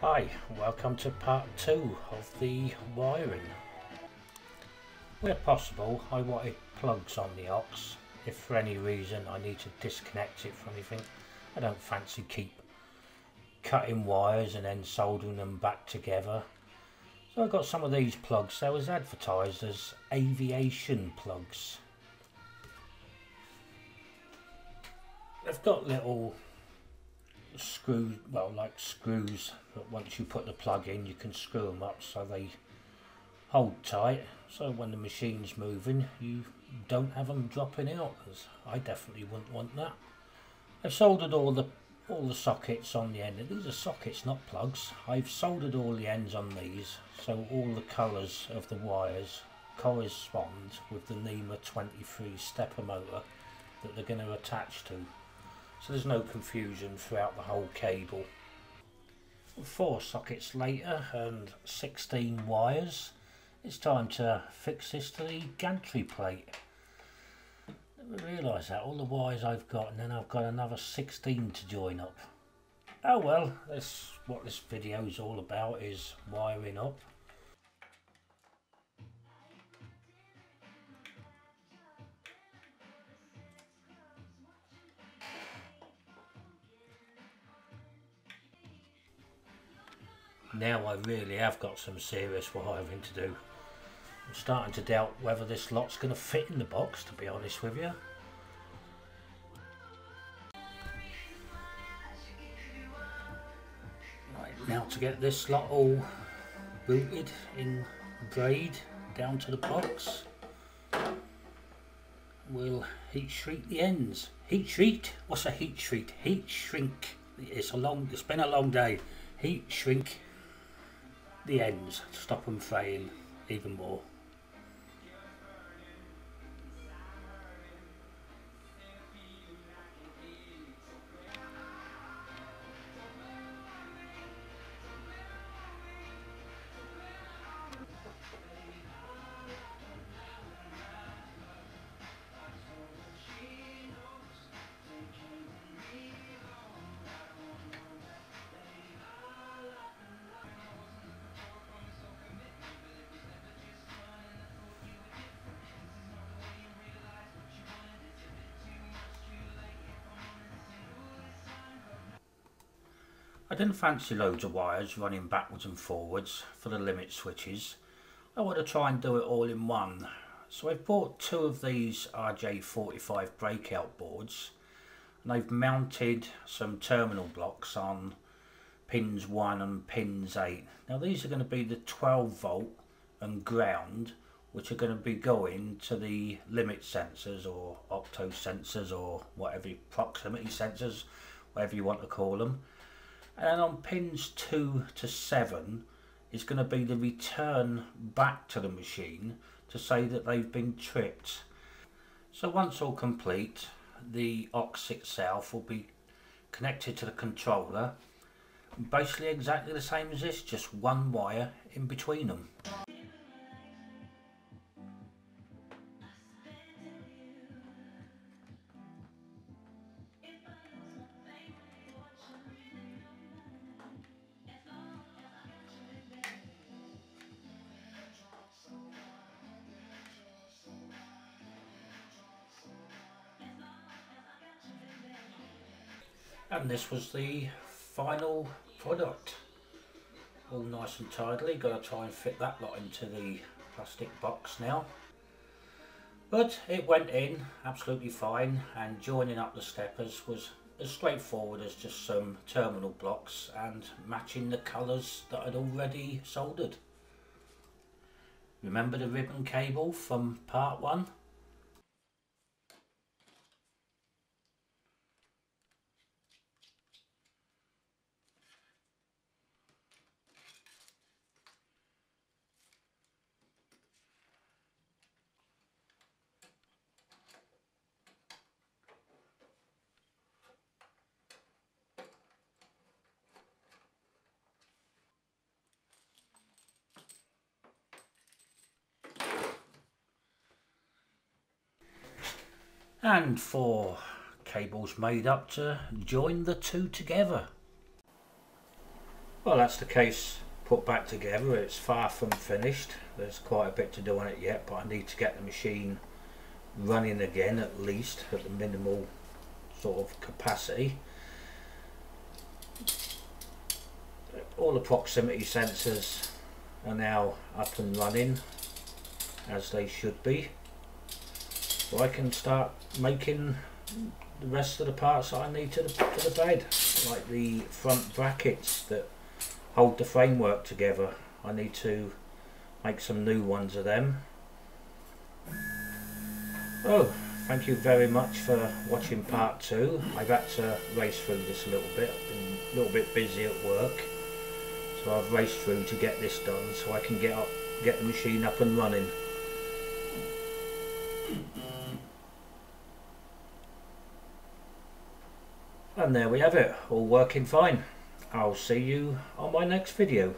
Hi, welcome to part 2 of the wiring. Where possible, I wanted plugs on the aux. If for any reason I need to disconnect it from anything, I don't fancy keep cutting wires and then soldering them back together. So I got some of these plugs. They was advertised as aviation plugs. They've got little screws, well, like screws, but once you put the plug in you can screw them up so they hold tight, so when the machine's moving you don't have them dropping out, because I definitely wouldn't want that. I've soldered all the sockets on the end. These are sockets, not plugs. I've soldered all the ends on these so all the colours of the wires correspond with the NEMA 23 stepper motor that they're going to attach to. So there's no confusion throughout the whole cable. 4 sockets later and 16 wires, it's time to fix this to the gantry plate. Never realised that, all the wires I've got, and then I've got another 16 to join up. Oh well, that's what this video is all about, is wiring up. Now I really have got some serious wiring to do. I'm starting to doubt whether this lot's going to fit in the box, to be honest with you. Right, now to get this lot all booted in braid down to the box, we'll heat shrink the ends. Heat shrink? What's a heat shrink? Heat shrink. It's been a long day. Heat shrink the ends to stop them fraying even more. I didn't fancy loads of wires running backwards and forwards for the limit switches. I want to try and do it all in one. So I've bought 2 of these RJ45 breakout boards, and I've mounted some terminal blocks on pins 1 and pins 8. Now these are going to be the 12 volt and ground, which are going to be going to the limit sensors or octo sensors or whatever, proximity sensors, whatever you want to call them. And on pins 2 to 7 is going to be the return back to the machine to say that they've been tripped. So once all complete, the aux itself will be connected to the controller, basically exactly the same as this, just one wire in between them. And this was the final product, all nice and tidily. Got to try and fit that lot into the plastic box now, but it went in absolutely fine, and joining up the steppers was as straightforward as just some terminal blocks and matching the colours that I'd already soldered. Remember the ribbon cable from part 1? And 4 cables made up to join the 2 together. Well, that's the case put back together. It's far from finished. There's quite a bit to do on it yet, but I need to get the machine running again, at least at the minimal sort of capacity. All the proximity sensors are now up and running as they should be, so I can start making the rest of the parts that I need to the bed, like the front brackets that hold the framework together. I need to make some new ones of them. Oh, thank you very much for watching part 2. I've had to race through this a little bit. I've been a little bit busy at work, so I've raced through to get this done so I can get the machine up and running. And there we have it, all working fine. I'll see you on my next video.